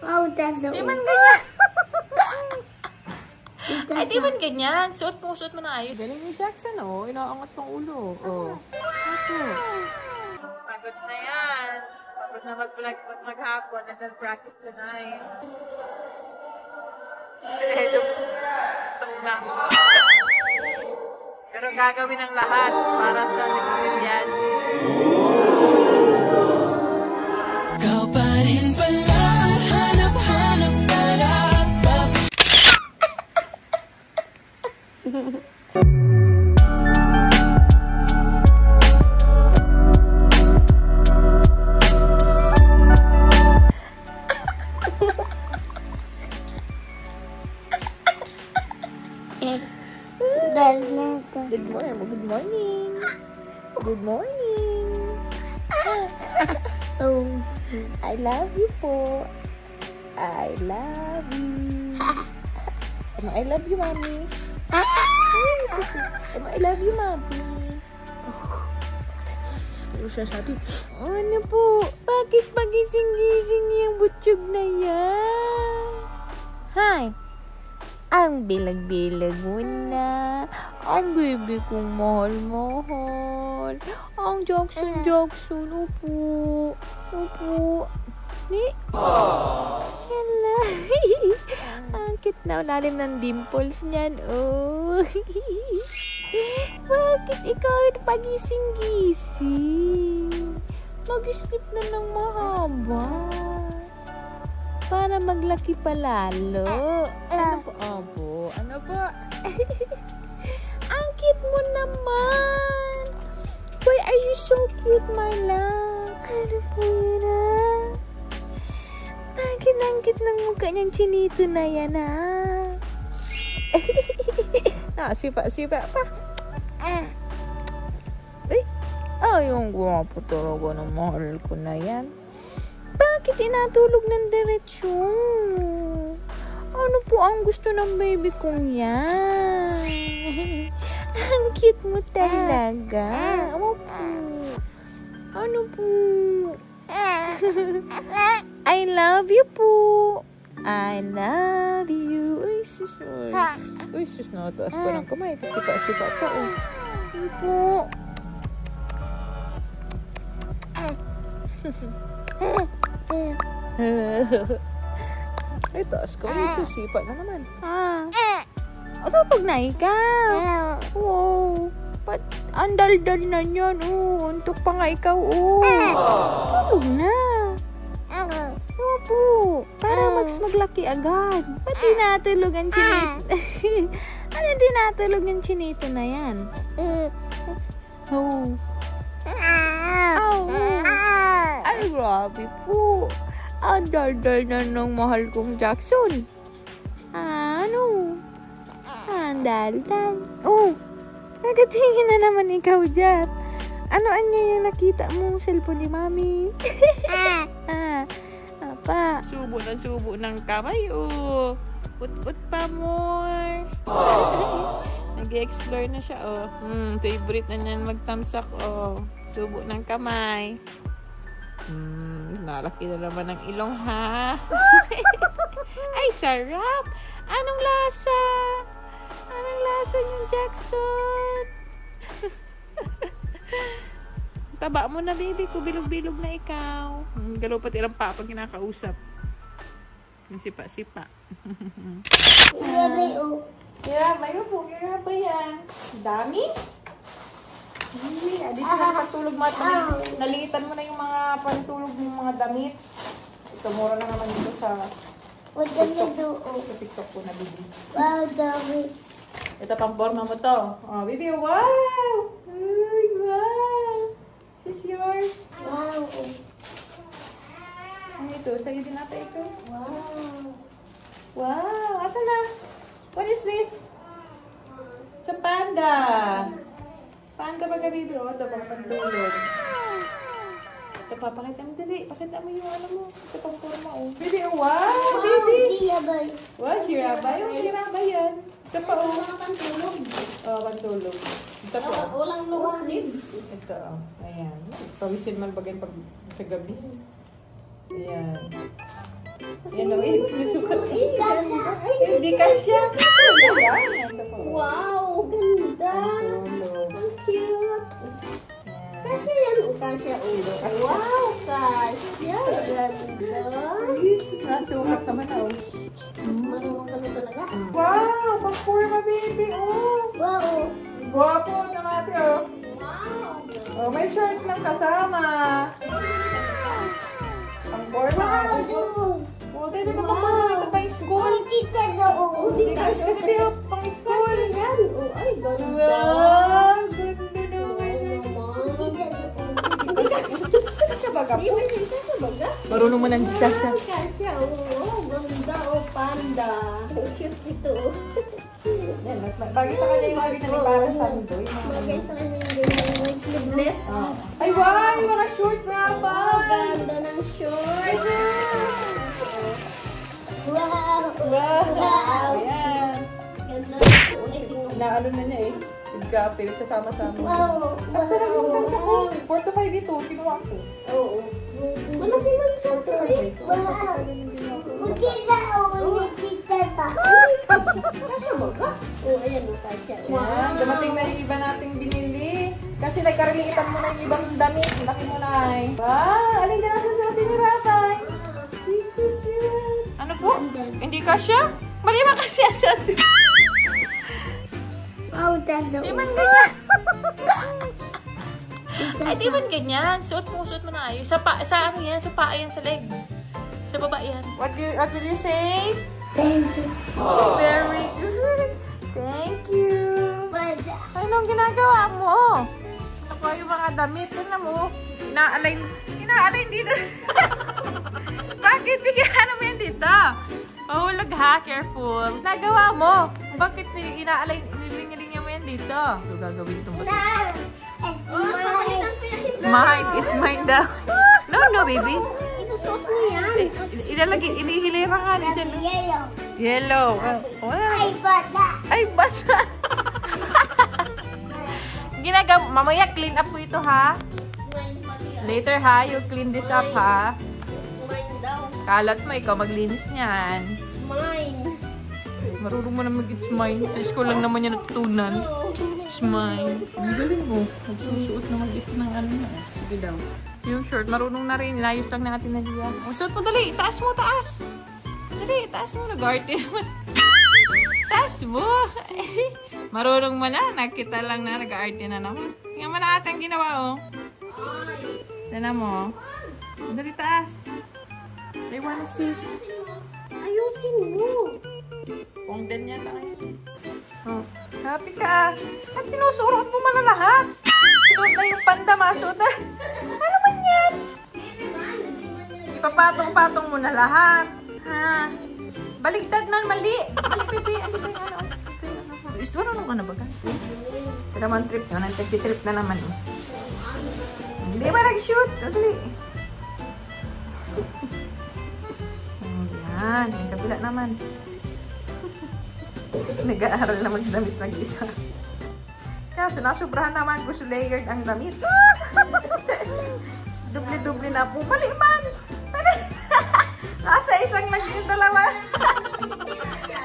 Wow, that's the Di man ganyan. Ay, di man ganyan. Suot mo na ayos. Galing ni Jackson, oh. Inaangat pang ulo. Oh. Ito. Pagod na yan. Pagod na maghapon and then practice tonight. Pero gagawin ang lahat para sa likod yan. Ikaw pa rin pala, hanap-hanap para Good morning. Good morning. Good morning. Oh, I love you po. I love you. I love you, mommy. I love you, mommy. Ano siya sabi? Ano po? Bakit pagising-gising yung butsyog na yan? Hi. Ang bilag-bilag mo na. Ang baby kong mahal-mahal. Ang Jackson. Upo. Ni? Hello. Ang cute na. Lalim ng dimples niyan. Oh. Bakit ikaw pagising-gising? Mag-sleep na ng mahaba. Para maglaki pa lalo. Ano po? Opo. Ano po? Ang cute mo naman. Why are you so cute, my love? Ano po yun, ha? Ang cute ng mukha niyang chinito na yan, ha? Sipa pa. Ay, yung guwapo talaga ng mahal ko na yan. Bakit inatulog ng diretsyo? Ano po ang gusto ng baby kong yan? Ang cute mo talaga. Ano po? I love you po. I love you. Uy, sus. Uy, sus. Nakataas pa ng kamay. Tapos sipa pa. Ano po? Ay, taas ko. Ay, susipa na naman. Kapag na ikaw. Wow. Ang dal-dal na yan. Untok pa nga ikaw. Tulog na. Opo. Para maglaki agad. Ba't di natulog ang chinito? Ano di natulog ang chinito na yan? Ay, grabe po. Ang dal-dal na ng mahal kong Jackson. Ano? Ang dal-dal. Nagatingin na naman ikaw dyan. Ano anya yung nakita mo? Cellphone ni Mami? Apa? Subo ng kamay, Ut-ut pa more. Nag-explore na siya, favorite na niyan magtamsak, Subo ng kamay. Nalaki na naman ng ilong, ha? Ay, sarap! Anong lasa? Anong lasa niyan, Jackson? Taba mo na, baby ko. Bilog-bilog na ikaw. Galaw pati lang pa pag kinakausap. Yung sipa-sipa. Kirabay po. Kirabay yan. Dami? Hindi. Dito na pagtulog mo at nalitan mo na yung mga pantulog ng mga damit. Ito, mura na naman dito sa TikTok ko na, baby. Wow, dami. Ito pang forma mo to. Baby, wow! Ay, wow! This is yours. Wow. Ano ito? Sa'yo din ata ito. Wow. Wow! Asan na? What is this? Sa panda. Panda ba ka, baby? Ito pang pantulog. Ito pa, pakita mo dali. Pakita mo yung ano mo. Ito pang forma, Baby, wow! Baby! Sirabay. Wow, sirabay. Sirabay yan. Ito pa, Pantulog. pantulog. Ito pa. Walang loob din. Ito, ayan. Pawisin man bagay pag sa gabi. Ayan. Yan o, sinusukat. Hindi kasya. Wow, ganda. Ang cute. Kasya yan o kasya ulo. Wow, kasya. Ganda. Jesus, nasukat naman o. Marunong ka na talaga. Wow, pang-forma baby oh. Wow. Guwapo naman ate oh. Wow. Oh, may shirt lang kasama. Pang-forma. Oh, tayo na pang-forma. Ito pang school. Kita doon. Hindi kasya baby oh, pang school. Yan. Oh, ay, ganda. Wow, ganda naman. Hindi kasya. Kasya baga po. Hindi kasya baga. Marunong mo nang kasya. Kasya. Oh, ganda. Oh, panda. Cute ito. Yan, bagay sa kanya yung mga binalik para sa amin to. Bagay sa kanya yung sleeveless. Ay, wow! Yung mga short na ba? Ganda ng short. Wow. Wow! Ayan. Ganda. Inaano na niya eh. Nagka-apil sasama-sama. Wow. Sakto lang yung ganda ko. 4 to 5 ito. Kinuha ko. Oo. Malaki man siya kasi. Wow! Magkita o magkita pa. Kasya mo ka? Oo, ayan o, kasya. Wow! Dumating na yung iba nating binili. Kasi nagkarilitan mo na yung ibang damit. Laki mo na eh. Wow! Alin dyan natin sa ating nirapan. This is it. Ano po? Hindi kasya? Mali ba kasya sa atin? Wow, talo. Di man ganyan. Ay, di man ganyan. Suot mo na ayos. Sa ano yan? Sa paa yan, sa legs. Sa baba yan. What will you say? Thank you. Oh, very good. Thank you. Wala. Anong ginagawa mo? Ako yung mga damit. Tignan mo. Inaalay dito. Bakit? Bigyan mo yan dito. Mahulog ha. Careful. Nagawa mo. Bakit nilingaling mo yan dito? Ito gagawin itong bato. It's mine. It's mine daw. No, baby. Isusot mo yan. Inihilera ka dyan. Yellow. Yellow. Wow. Ay, bata. Ay, basa. Mamaya clean up ko ito ha. Later ha, you clean this up ha. It's mine daw. Kalat mo, ikaw maglinis niyan. It's mine. Marunong mo na mag-it's mine. Sa school lang naman yan natutunan. It's mine. Ang galing mo. Magsusuot na mag-isa ng ano na. Sige daw. Yung short, marunong na rin. Layos lang natin na diyan. Oh, suot mo dali. Taas mo, taas. Dali, taas mo. Nag-arte naman. Taas mo. Marunong mo na. Nakita lang na nag-arte na naman. Tingnan mo na atang ginawa, oh. Tingnan mo. Dali, taas. I wanna see. Ayusin mo. Pongdan yata ngayon. Oh, happy ka. At sinusurot mo man na lahat. Sinuot na yung panda, masuot na. Ano man yan? Ipapatong-patong mo na lahat. Ha? Baligtad man, mali. Mali, baby. Ano ba yung ano? Marunong ka na ba? Ito naman trip yun. Nag-trip na naman. Hindi ba nag-shoot? Dali. Yan. Yung kabila naman. Nag-aaral naman sa damit mag-isa. Kaso nasubrahan naman gusto layered ang damit. Dubli-dubli na po. Mali man! Nasa isang lang yung dalawa.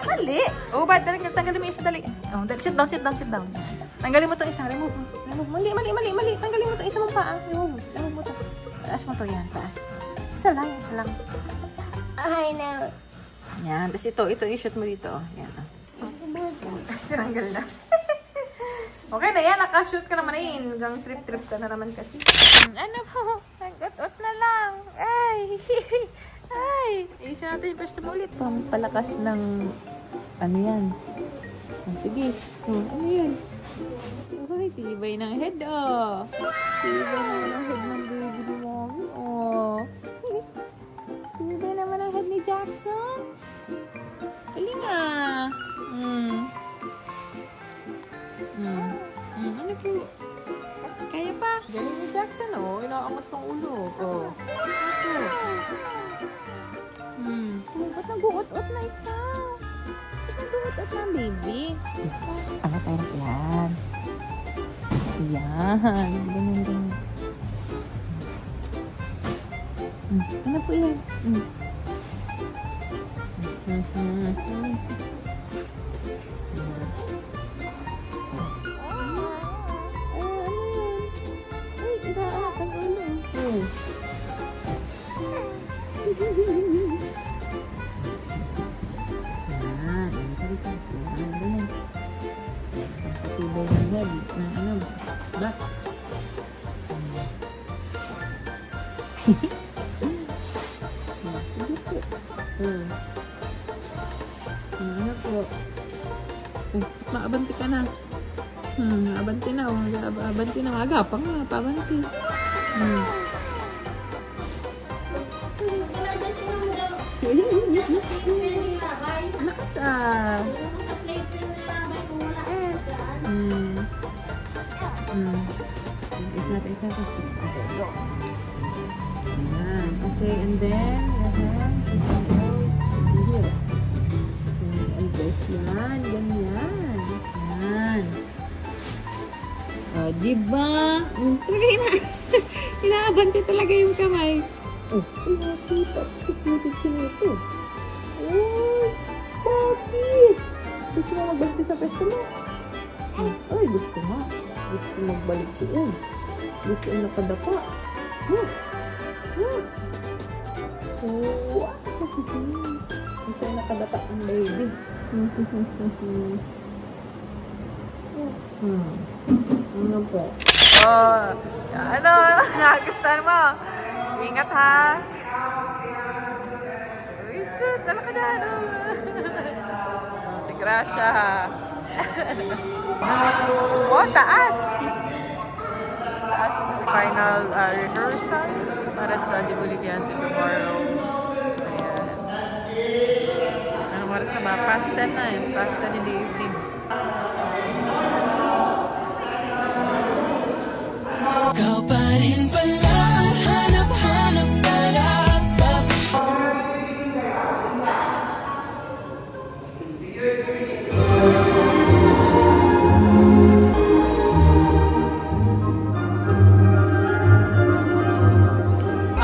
Mali! Oh, ba't tanggalin mo isa dali? Oh, sit down. Tanggalin mo itong isa. Remove. Mali. Tanggalin mo itong isa mong paa. Remove mo ito. Taas mo ito yan. Taas. Isa lang. I know. Yan. Tapos ito i-shoot mo dito. Yan. Tinanggal na. Okay na yan. Nakashoot ka naman eh. Hanggang trip ka na naman kasi. Ano po? Nag-ut-ut na lang. Ay. Ayusin natin yung pwesto mo ulit. Pampalakas ng ano yan. Oh, sige. Ano yan? Okay, tibay ng head oh. Tibay naman ang head ng baby ni mommy oh. Tibay naman ang head ni Jackson. Galing ah. Ano po? Kaya pa. Galing ni Jackson oh. Inaangat pang ulo. Oh. Ba't nag-uot-ut na ikaw? Ba't nag-uot-ut na baby? Angat yan. Yan. Ganyan. Ano po yan? Ano po? Maabanti ka na. Maabanti na. Maabanti na. Agapang na. Pabanti. Lakas ah. Isa. Okay, and then here. Yan, ganyan. Yan. Diba? Inaabante talaga yung kamay. Nasipat. Sinito. Bakit? Gusto mo magbalik sa pwesto mo? Ay, gusto nga. Gusto magbalik doon. Gusto yung nakadapa. Gusto yung nakadapa ang baby. Ano po? Ano? Nakagustuhan mo? Ingat ha? Uy, sus! Ano ka dyan? Si Gracia. Taas! Taas na final rehearsal para sa The Bolivians tomorrow. Ayan. Ano oras na ba? Past 10 na eh. Past 10 in the evening. Kau pa rin pala, hanap-hanap para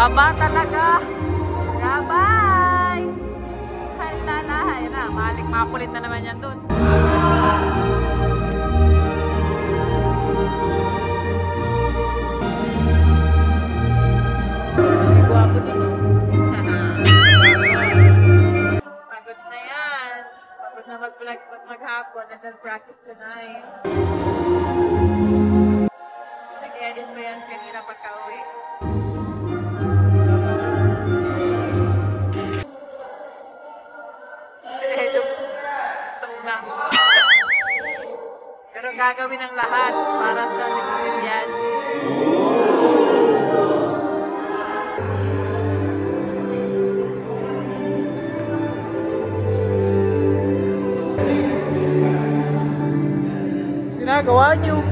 aba talaga. Bye! Hala na. Ayun na. Makulit na naman yan dun. Guwapo dun. Pagod na yan. Pagod na maghapon. And then practice tonight. Nag-edit pa yan kanina pagka-uwi. Pero gagawin ang lahat para sa Bolivian. Ginagawa niyo.